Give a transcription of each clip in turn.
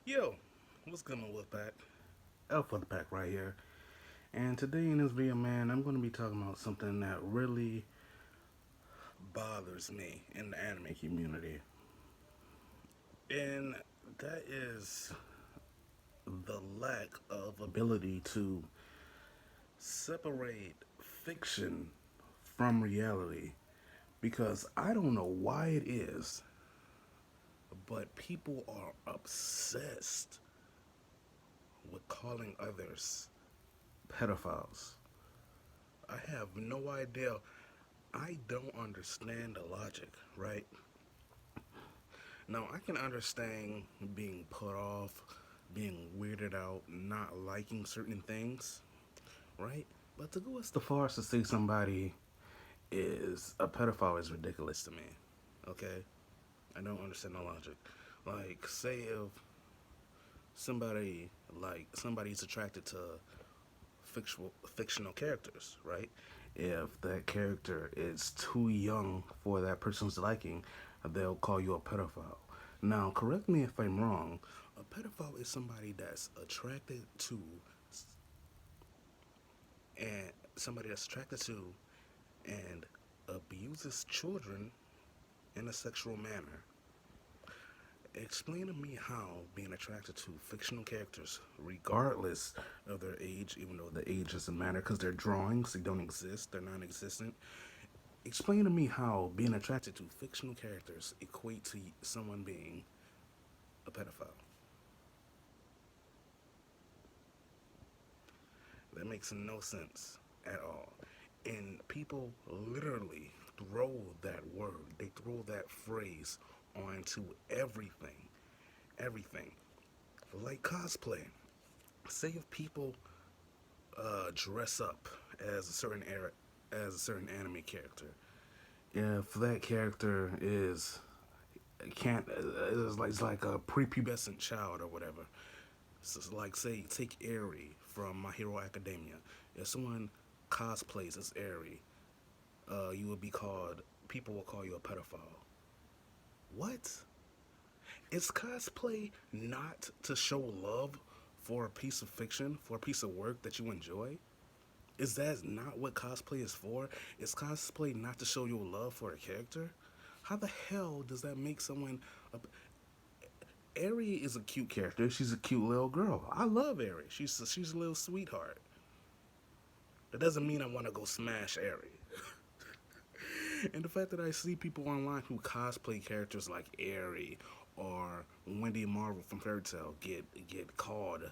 Yo, what's good, my Wolfpack? Elf of the pack right here. And today in this video, man, I'm going to be talking about something that really bothers me in the anime community. And that is the lack of ability to separate fiction from reality. Because I don't know why it is, but people are obsessed with calling others pedophiles. I have no idea. I don't understand the logic, right? Now, I can understand being put off, being weirded out, not liking certain things, right? But to go as far as to say somebody is a pedophile is ridiculous to me, okay? I don't understand the logic. Like, say if somebody's attracted to fictional characters, right? If that character is too young for that person's liking, they'll call you a pedophile. Now, correct me if I'm wrong. A pedophile is somebody that's attracted to and somebody that's attracted to and abuses children in a sexual manner. Explain to me how being attracted to fictional characters, regardless of their age, even though the age doesn't matter because they're drawings, they don't exist, they're non existent. Explain to me how being attracted to fictional characters equate to someone being a pedophile. That makes no sense at all. And people literally throw that word, they throw that phrase onto everything. Everything. Like cosplay. Say if people dress up as a certain anime character. If that character is can't is like a prepubescent child or whatever. So like say take Eri from My Hero Academia. If someone cosplays as Eri, you will be called. People will call you a pedophile. What? Is cosplay not to show love for a piece of fiction, for a piece of work that you enjoy? Is that not what cosplay is for? Is cosplay not to show your love for a character? How the hell does that make someone? Eri is a cute character. She's a cute little girl. I love Eri. She's a little sweetheart. That doesn't mean I want to go smash Eri. And the fact that I see people online who cosplay characters like Eri or Wendy Marvel from Fairy Tail get called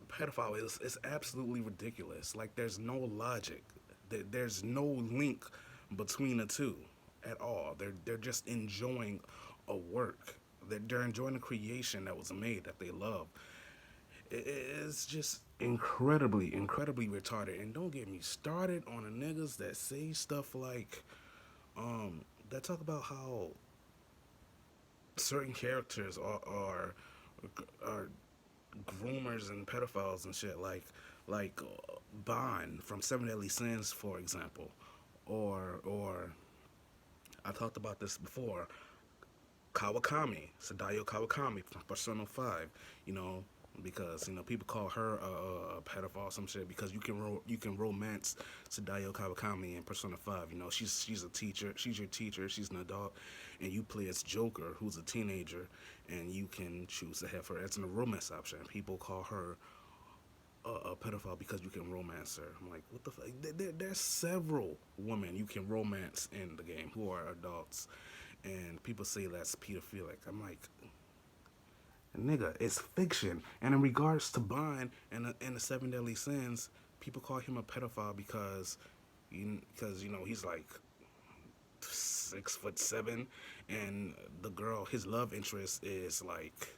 pedophile is absolutely ridiculous. Like there's no logic. There's no link between the two at all. They're just enjoying a work. They're enjoying a creation that was made that they love. It's just incredibly retarded. And don't get me started on the niggas that say stuff like, that talk about how certain characters are groomers and pedophiles and shit. Like Bond from Seven Deadly Sins, for example, or I talked about this before. Kawakami, Sadayo Kawakami from Persona 5, you know, because people call her a pedophile or some shit because you can romance Sadayo Kawakami in Persona 5. You know, she's a teacher, she's your teacher, she's an adult, and you play as Joker, who's a teenager, and you can choose to have her as a romance option. People call her a pedophile because you can romance her. I'm like, what the fuck? There's several women you can romance in the game who are adults, and people say that's pedophilic. I'm like, nigga, it's fiction. And in regards to Bond and the Seven Deadly Sins, people call him a pedophile because he's like 6'7", and the girl, his love interest, is like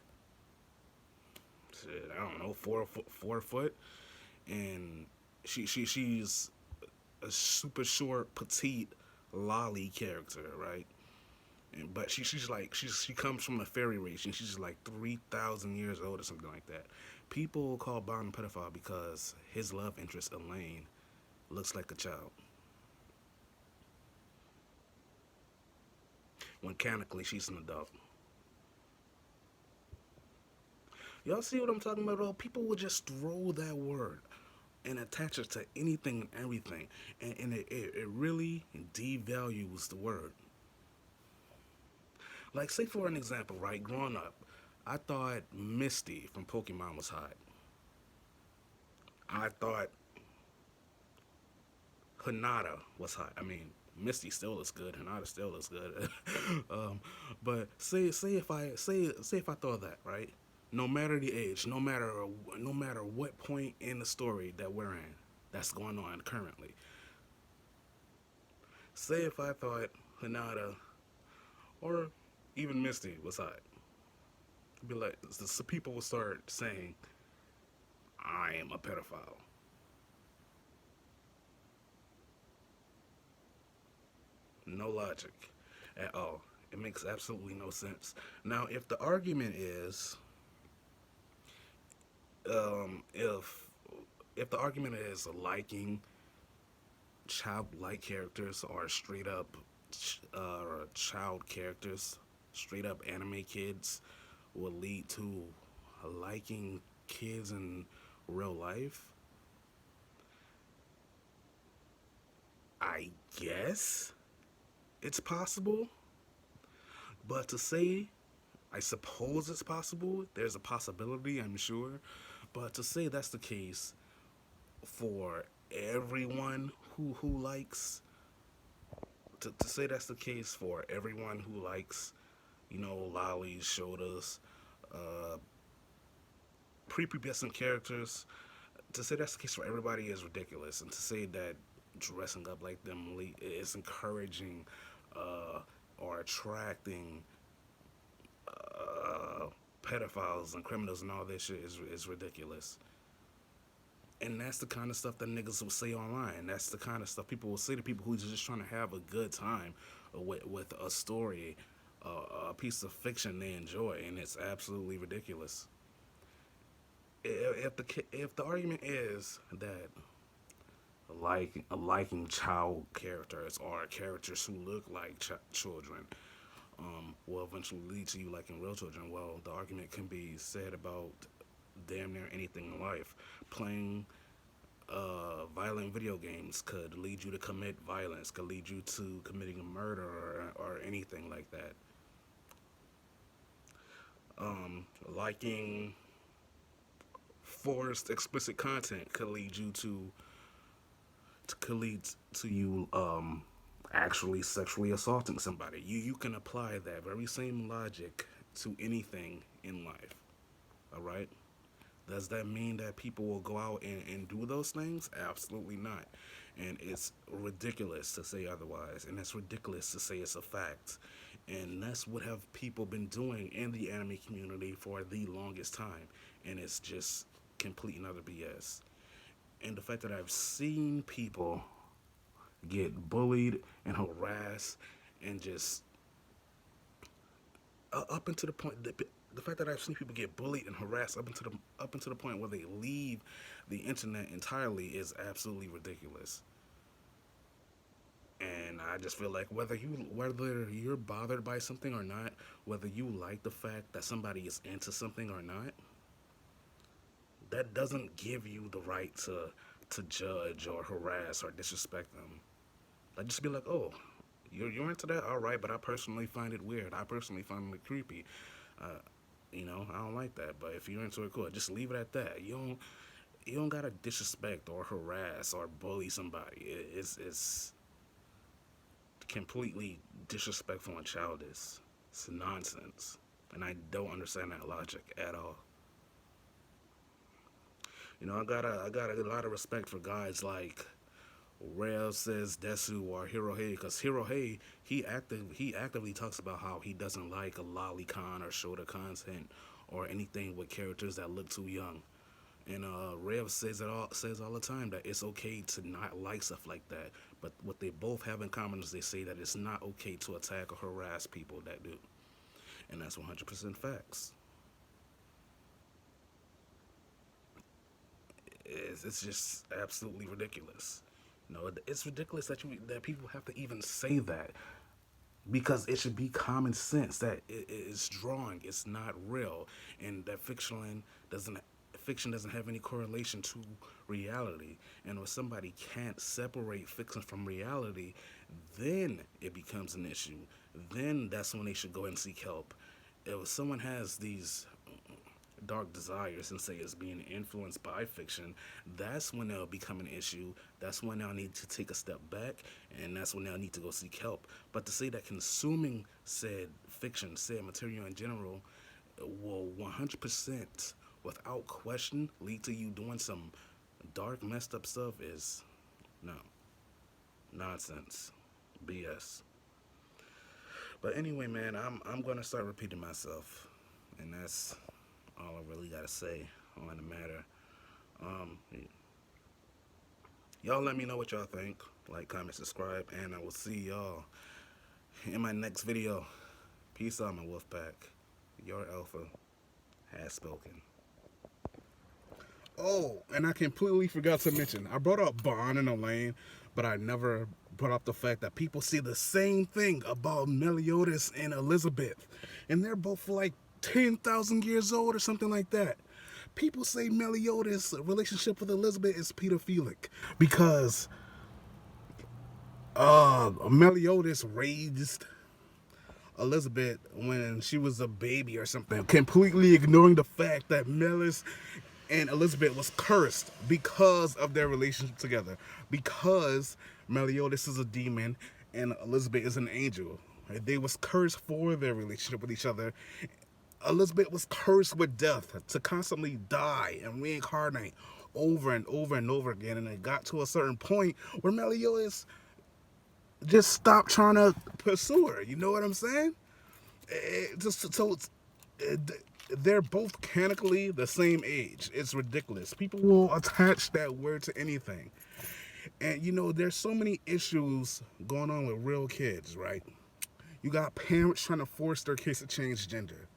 shit, I don't know, 4 foot, and she's a super short, petite, lolly character, right? But she comes from a fairy race and she's like 3,000 years old or something like that. People call Bond a pedophile because his love interest Elaine looks like a child. When canonically she's an adult. Y'all see what I'm talking about? Though? People would just throw that word and attach it to anything and everything, and it really devalues the word. Like, say for an example, right? Growing up, I thought Misty from Pokemon was hot. I thought Hinata was hot. I mean, Misty still looks good. Hinata still looks good. um, but say if I thought that, right? No matter the age, no matter what point in the story that we're in, that's going on currently. Say if I thought Hinata or even Misty was hot, be like, so people will start saying, "I am a pedophile." No logic at all. It makes absolutely no sense. Now, if the argument is, if the argument is liking childlike characters or straight up child characters, straight up anime kids, will lead to liking kids in real life, I guess it's possible. But to say, I suppose it's possible, there's a possibility, I'm sure. But to say that's the case for everyone who likes, to say that's the case for everyone who likes, lollies, shodas, uh, prepubescent characters, to say that's the case for everybody is ridiculous. And to say that dressing up like them is encouraging or attracting uh, pedophiles and criminals and all this shit is ridiculous. And that's the kind of stuff that niggas will say online. That's the kind of stuff people will say to people who's just trying to have a good time with a story, a piece of fiction they enjoy, and it's absolutely ridiculous. If the argument is that liking child characters or characters who look like children will eventually lead to you liking real children, well, the argument can be said about damn near anything in life. Playing violent video games could lead you to commit violence, could lead you to committing a murder or anything like that. Liking forced explicit content could lead you could lead to you actually sexually assaulting somebody. You can apply that very same logic to anything in life. All right. Does that mean that people will go out and do those things? Absolutely not. And it's ridiculous to say otherwise. And it's ridiculous to say it's a fact. And that's what have people been doing in the anime community for the longest time. And it's just complete and utter BS. And the fact that I've seen people get bullied and harassed and just up until the point that the fact that I've seen people get bullied and harassed up until the point where they leave the internet entirely is absolutely ridiculous. And I just feel like whether you're bothered by something or not, whether you like the fact that somebody is into something or not, that doesn't give you the right to judge or harass or disrespect them. Like, just be like, oh, you're into that, all right, but I personally find it weird. I personally find it creepy. Uh, I don't like that. But if you're into it, cool. Just leave it at that. You don't gotta disrespect or harass or bully somebody. It's completely disrespectful and childish. It's nonsense, and I don't understand that logic at all. I got a lot of respect for guys like Rev says Desu or Hirohei, because Hirohei he actively talks about how he doesn't like a lolicon or shorter content or anything with characters that look too young. And Rev says all the time that it's okay to not like stuff like that. But what they both have in common is they say that it's not okay to attack or harass people that do, and that's 100% facts. It's just absolutely ridiculous. It's ridiculous that people have to even say that. because it should be common sense that it's drawing, it's not real, and that fiction doesn't have any correlation to reality. And when somebody can't separate fiction from reality, then it becomes an issue. Then that's when they should go and seek help. If someone has these dark desires and say it's being influenced by fiction, that's when they'll become an issue. That's when they'll need to take a step back, and that's when they'll need to go seek help. But to say that consuming said fiction, said material in general, will 100% without question lead to you doing some dark, messed up stuff is no. Nonsense. BS. But anyway, man, I'm gonna start repeating myself. And that's all I really gotta say on the matter. Um, y'all let me know what y'all think. Like, comment, subscribe, and I will see y'all in my next video. Peace out, my wolf pack. Your alpha has spoken. Oh, and I completely forgot to mention, I brought up Bond and Elaine, but I never brought up the fact that people say the same thing about Meliodas and Elizabeth. And they're both like 10,000 years old or something like that. People say Meliodas' relationship with Elizabeth is pedophilic because Meliodas raised Elizabeth when she was a baby or something, completely ignoring the fact that Melis and Elizabeth was cursed because of their relationship together. Because Meliodas is a demon and Elizabeth is an angel. They was cursed for their relationship with each other. Elizabeth was cursed with death, to constantly die and reincarnate over and over and over again. And it got to a certain point where Meliodas just stopped trying to pursue her. You know what I'm saying? They're both canonically the same age. It's ridiculous. People will attach that word to anything. And you know, there's so many issues going on with real kids, right? You got parents trying to force their kids to change gender,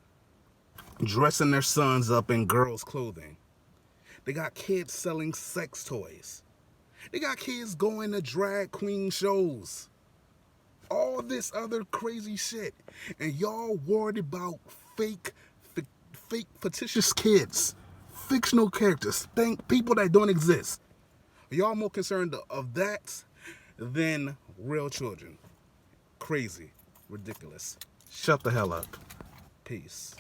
dressing their sons up in girls' clothing. They got kids selling sex toys. They got kids going to drag queen shows. All this other crazy shit. And y'all worried about fake fictitious kids, fictional characters, people that don't exist. Y'all more concerned of that than real children. Crazy. Ridiculous. Shut the hell up. Peace.